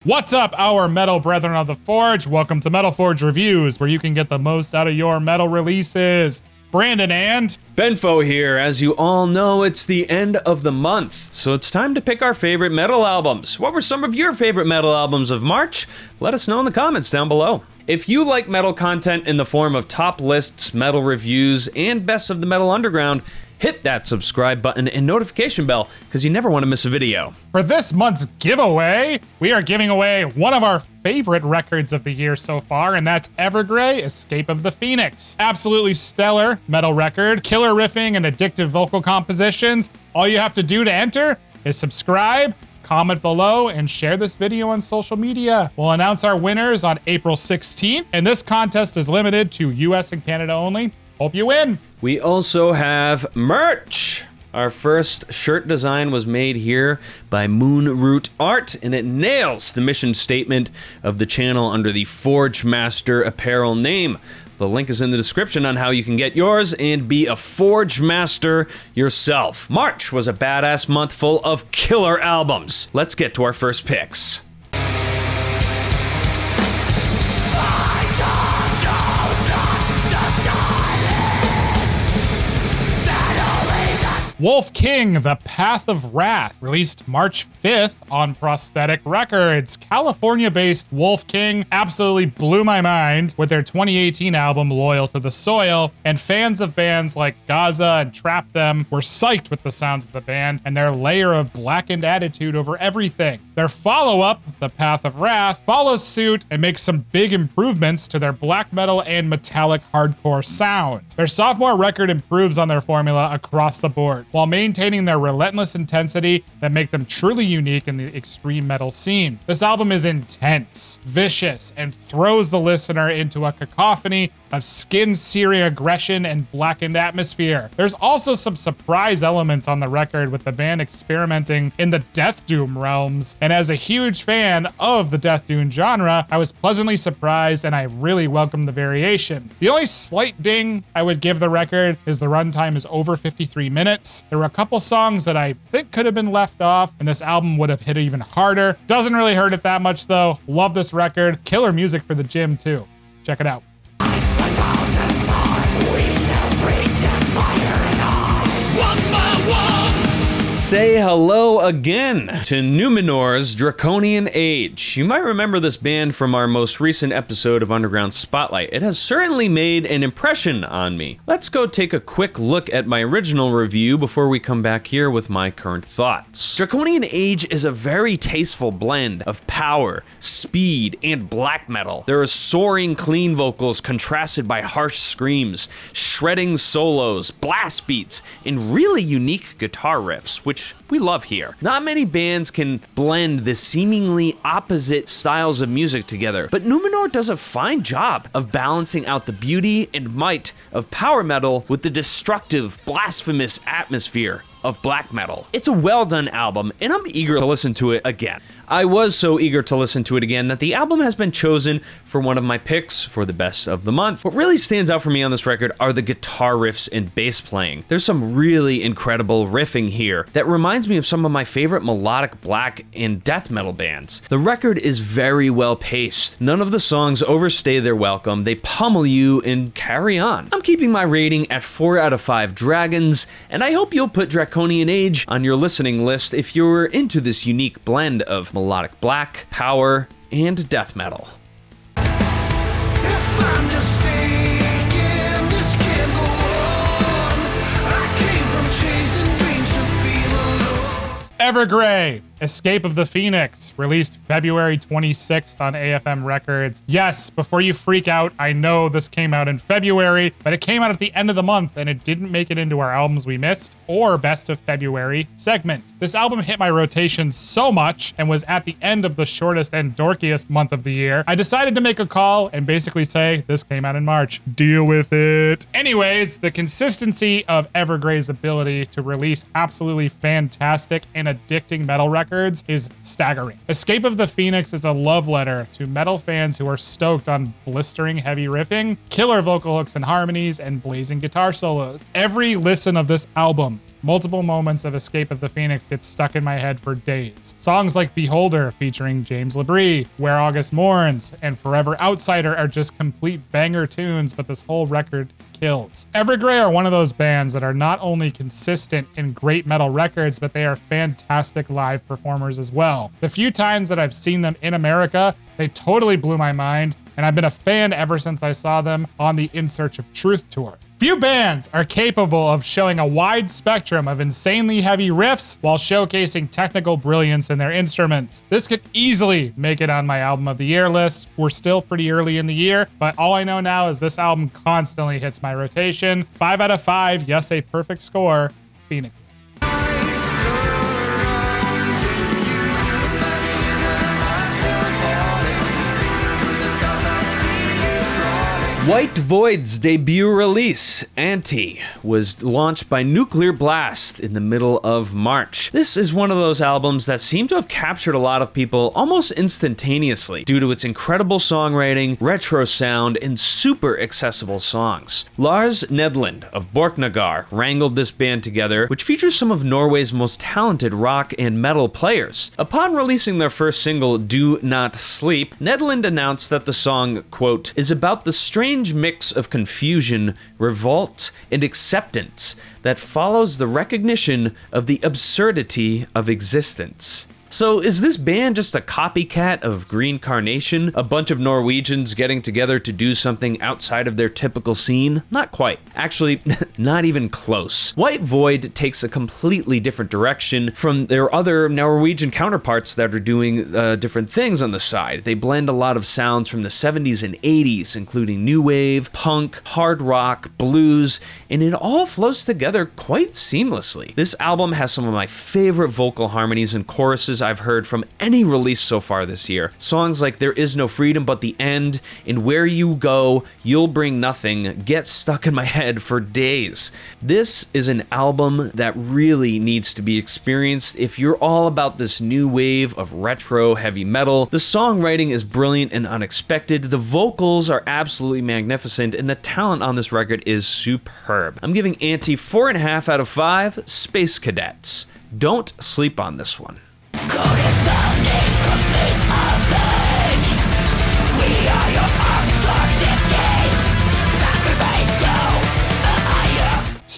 What's up, our metal brethren of the Forge? Welcome to Metal Forge Reviews, where you can get the most out of your metal releases. Brandon and Benfo here. As you all know, it's the end of the month, so it's time to pick our favorite metal albums. What were some of your favorite metal albums of March? Let us know in the comments down below. If you like metal content in the form of top lists, metal reviews, and best of the metal underground, hit that subscribe button and notification bell, because you never want to miss a video. for this month's giveaway, we are giving away one of our favorite records of the year so far, and that's Evergrey, Escape of the Phoenix. Absolutely stellar metal record, killer riffing and addictive vocal compositions. All you have to do to enter is subscribe, comment below, and share this video on social media. We'll announce our winners on April 16th, and this contest is limited to US and Canada only. Hope you win. We also have merch. Our first shirt design was made here by Moonroot Art, and it nails the mission statement of the channel under the Forge Master apparel name. The link is in the description on how you can get yours and be a Forge Master yourself. March was a badass month full of killer albums. Let's get to our first picks. Wolf King, The Path of Wrath, released March 5th on Prosthetic Records. California-based Wolf King absolutely blew my mind with their 2018 album Loyal to the Soil, and fans of bands like Gaza and Trap Them were psyched with the sounds of the band and their layer of blackened attitude over everything. Their follow-up, The Path of Wrath, follows suit and makes some big improvements to their black metal and metallic hardcore sound. Their sophomore record improves on their formula across the board, while maintaining their relentless intensity that make them truly unique in the extreme metal scene. This album is intense, vicious, and throws the listener into a cacophony of skin-searing aggression and blackened atmosphere. There's also some surprise elements on the record, with the band experimenting in the death doom realms, and as a huge fan of the death doom genre, I was pleasantly surprised and I really welcomed the variation. The only slight ding I would give the record is the runtime is over 53 minutes. There were a couple songs that I think could have been left off, and this album would have hit even harder. Doesn't really hurt it that much though. Love this record. Killer music for the gym too. Check it out. Say hello again to Numenor's Draconian Age. You might remember this band from our most recent episode of Underground Spotlight. It has certainly made an impression on me. Let's go take a quick look at my original review before we come back here with my current thoughts. Draconian Age is a very tasteful blend of power, speed, and black metal. There are soaring, clean vocals contrasted by harsh screams, shredding solos, blast beats, and really unique guitar riffs, which we love here. Not many bands can blend the seemingly opposite styles of music together, but Numenor does a fine job of balancing out the beauty and might of power metal with the destructive, blasphemous atmosphere of black metal. It's a well done album, and I'm eager to listen to it again. I was so eager to listen to it again that the album has been chosen for one of my picks for the best of the month. What really stands out for me on this record are the guitar riffs and bass playing. There's some really incredible riffing here that reminds me of some of my favorite melodic black and death metal bands. The record is very well paced. None of the songs overstay their welcome. They pummel you and carry on. I'm keeping my rating at 4 out of 5 dragons, and I hope you'll put Draconian Age on your listening list if you're into this unique blend of melodic black, power, and death metal. If I'm mistaken, this can't go on. I came from chasing dreams to feel alone. Evergrey, Escape of the Phoenix, released February 26th on AFM Records. Yes, before you freak out, I know this came out in February, but it came out at the end of the month and it didn't make it into our albums we missed or best of February segment. This album hit my rotation so much and was at the end of the shortest and dorkiest month of the year, I decided to make a call and basically say this came out in March. Deal with it. Anyways, the consistency of Evergrey's ability to release absolutely fantastic and addicting metal records records is staggering. Escape of the Phoenix is a love letter to metal fans who are stoked on blistering heavy riffing, killer vocal hooks and harmonies, and blazing guitar solos. Every listen of this album, multiple moments of Escape of the Phoenix get stuck in my head for days. Songs like Beholder featuring James LaBrie, Where August Mourns, and Forever Outsider are just complete banger tunes, but this whole record kills. Evergrey are one of those bands that are not only consistent in great metal records, but they are fantastic live performers as well. The few times that I've seen them in America, they totally blew my mind, and I've been a fan ever since I saw them on the In Search of Truth tour. Few bands are capable of showing a wide spectrum of insanely heavy riffs while showcasing technical brilliance in their instruments. This could easily make it on my album of the year list. We're still pretty early in the year, but all I know now is this album constantly hits my rotation. 5 out of 5, yes, a perfect score. Phoenix. White Void's debut release, Anti, was launched by Nuclear Blast in the middle of March. This is one of those albums that seem to have captured a lot of people almost instantaneously due to its incredible songwriting, retro sound, and super accessible songs. Lars Nedland of Borknagar wrangled this band together, which features some of Norway's most talented rock and metal players. Upon releasing their first single, Do Not Sleep, Nedland announced that the song, quote, is about the strange mix of confusion, revolt, and acceptance that follows the recognition of the absurdity of existence. So is this band just a copycat of Green Carnation? A bunch of Norwegians getting together to do something outside of their typical scene? Not quite. Actually, not even close. White Void takes a completely different direction from their other Norwegian counterparts that are doing different things on the side. They blend a lot of sounds from the 70s and 80s, including new wave, punk, hard rock, blues, and it all flows together quite seamlessly. This album has some of my favorite vocal harmonies and choruses I've heard from any release so far this year. Songs like There Is No Freedom But the End and Where You Go, You'll Bring Nothing get stuck in my head for days. This is an album that really needs to be experienced if you're all about this new wave of retro heavy metal. The songwriting is brilliant and unexpected, the vocals are absolutely magnificent, and the talent on this record is superb. I'm giving Anti 4.5 out of 5 Space Cadets. Don't sleep on this one.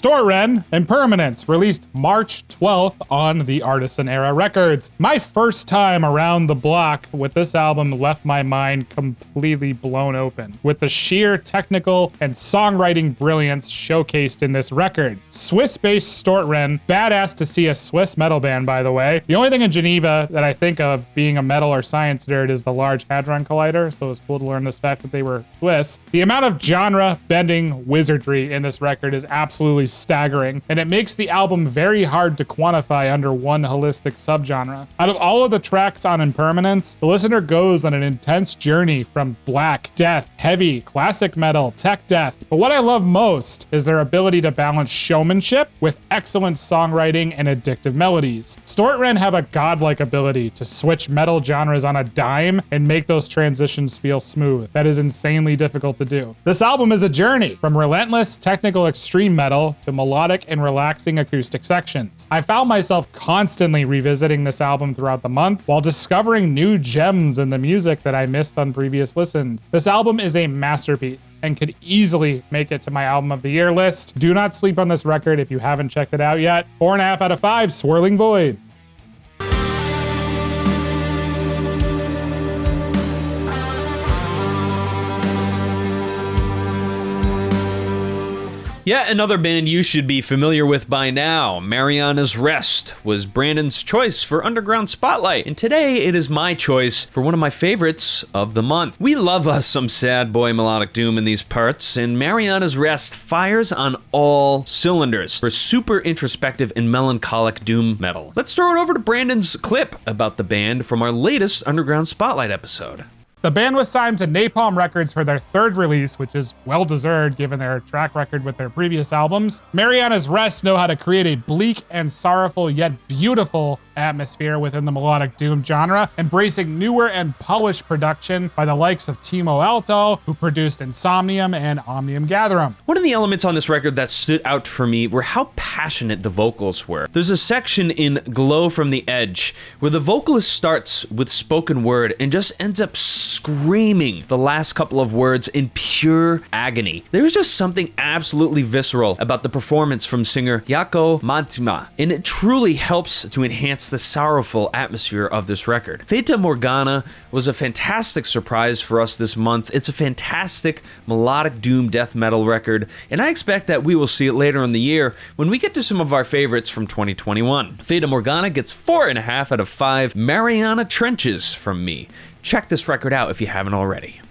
Stortregn Impermanence, released March 12th on the Artisan Era Records. My first time around the block with this album left my mind completely blown open with the sheer technical and songwriting brilliance showcased in this record. Swiss-based Stortregn, badass to see a Swiss metal band, by the way. The only thing in Geneva that I think of being a metal or science nerd is the Large Hadron Collider, so it's cool to learn this fact that they were Swiss. The amount of genre-bending wizardry in this record is absolutely staggering, and it makes the album very hard to quantify under one holistic subgenre. Out of all of the tracks on Impermanence, the listener goes on an intense journey from black, death, heavy, classic metal, tech death. But what I love most is their ability to balance showmanship with excellent songwriting and addictive melodies. Stortregn have a godlike ability to switch metal genres on a dime and make those transitions feel smooth. That is insanely difficult to do. This album is a journey from relentless technical extreme metal to melodic and relaxing acoustic sections. I found myself constantly revisiting this album throughout the month while discovering new gems in the music that I missed on previous listens. This album is a masterpiece and could easily make it to my album of the year list. Do not sleep on this record if you haven't checked it out yet. 4.5 out of 5 Swirling Voids. Yet another band you should be familiar with by now, Marianas Rest, was Brandon's choice for Underground Spotlight, and today it is my choice for one of my favorites of the month. We love us some sad boy melodic doom in these parts, and Marianas Rest fires on all cylinders for super introspective and melancholic doom metal. Let's throw it over to Brandon's clip about the band from our latest Underground Spotlight episode. The band was signed to Napalm Records for their third release, which is well-deserved given their track record with their previous albums. Marianas Rest know how to create a bleak and sorrowful yet beautiful atmosphere within the melodic doom genre, embracing newer and polished production by the likes of Timo Alto, who produced Insomnium and Omnium Gatherum. One of the elements on this record that stood out for me were how passionate the vocals were. There's a section in Glow from the Edge where the vocalist starts with spoken word and just ends up screaming the last couple of words in pure agony. There's just something absolutely visceral about the performance from singer Jaakko Mantima, and it truly helps to enhance the sorrowful atmosphere of this record. Fata Morgana was a fantastic surprise for us this month. It's a fantastic melodic doom death metal record, and I expect that we will see it later in the year when we get to some of our favorites from 2021. Fata Morgana gets 4.5 out of 5 Mariana Trenches from me. Check this record out if you haven't already.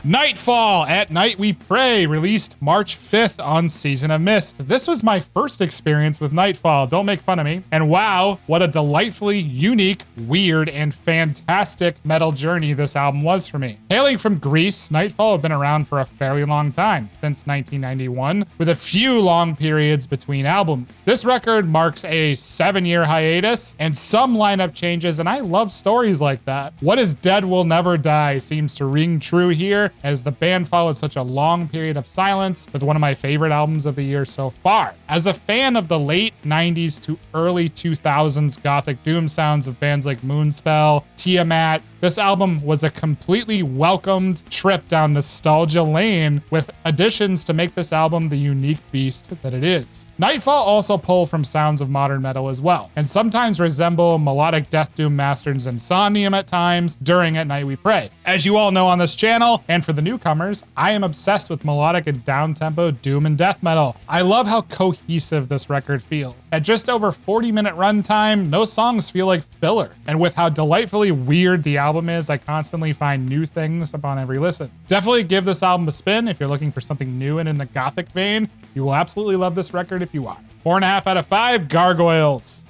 Nightfall, At Night We Pray, released March 5th on Season of Mist. This was my first experience with Nightfall, don't make fun of me. And wow, what a delightfully unique, weird, and fantastic metal journey this album was for me. Hailing from Greece, Nightfall had been around for a fairly long time, since 1991, with a few long periods between albums. This record marks a 7-year hiatus and some lineup changes, and I love stories like that. What is dead will never die seems to ring true here, as the band followed such a long period of silence with one of my favorite albums of the year so far. As a fan of the late 90s to early 2000s gothic doom sounds of bands like Moonspell, Tiamat, this album was a completely welcomed trip down nostalgia lane with additions to make this album the unique beast that it is. Nightfall also pull from sounds of modern metal as well, and sometimes resemble melodic death doom masters Insomnium at times during At Night We Pray. As you all know on this channel, and for the newcomers, I am obsessed with melodic and down-tempo doom and death metal. I love how cohesive this record feels. At just over 40-minute runtime, no songs feel like filler, and with how delightfully weird the album is, I constantly find new things upon every listen. Definitely give this album a spin if you're looking for something new and in the gothic vein. You will absolutely love this record if you are. 4.5 out of 5 Gargoyles.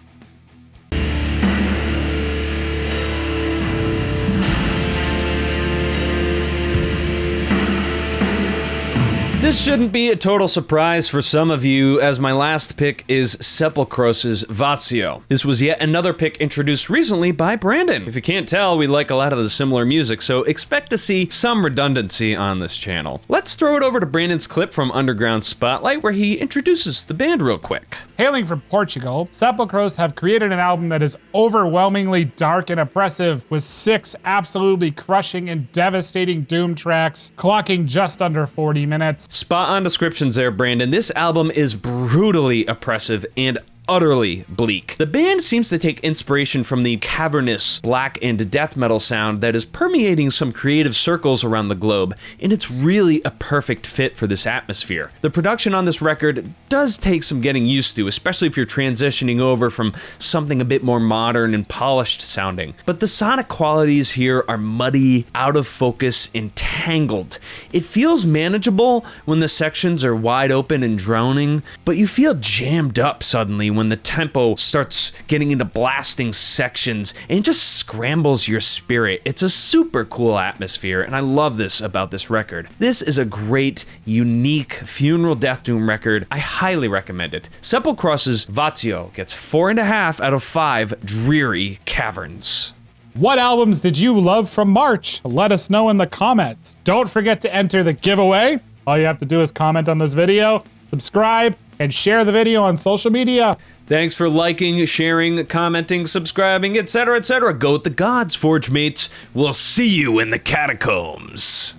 This shouldn't be a total surprise for some of you, as my last pick is Sepulcros' Vazio. This was yet another pick introduced recently by Brandon. If you can't tell, we like a lot of the similar music, so expect to see some redundancy on this channel. Let's throw it over to Brandon's clip from Underground Spotlight, where he introduces the band real quick. Hailing from Portugal, Sepulcros have created an album that is overwhelmingly dark and oppressive, with 6 absolutely crushing and devastating doom tracks, clocking just under 40 minutes. Spot on descriptions there, Brandon. This album is brutally oppressive and utterly bleak. The band seems to take inspiration from the cavernous black and death metal sound that is permeating some creative circles around the globe, and it's really a perfect fit for this atmosphere. The production on this record does take some getting used to, especially if you're transitioning over from something a bit more modern and polished sounding. But the sonic qualities here are muddy, out of focus, and tangled. It feels manageable when the sections are wide open and droning, but you feel jammed up suddenly when the tempo starts getting into blasting sections and just scrambles your spirit. It's a super cool atmosphere, and I love this about this record. This is a great, unique funeral death doom record. I highly recommend it. Sepulcros' Vazio gets 4.5 out of 5 dreary caverns. What albums did you love from March? Let us know in the comments. Don't forget to enter the giveaway. All you have to do is comment on this video, subscribe, and share the video on social media. Thanks for liking, sharing, commenting, subscribing, etc., etc. Go with the gods, Forge Mates. We'll see you in the catacombs.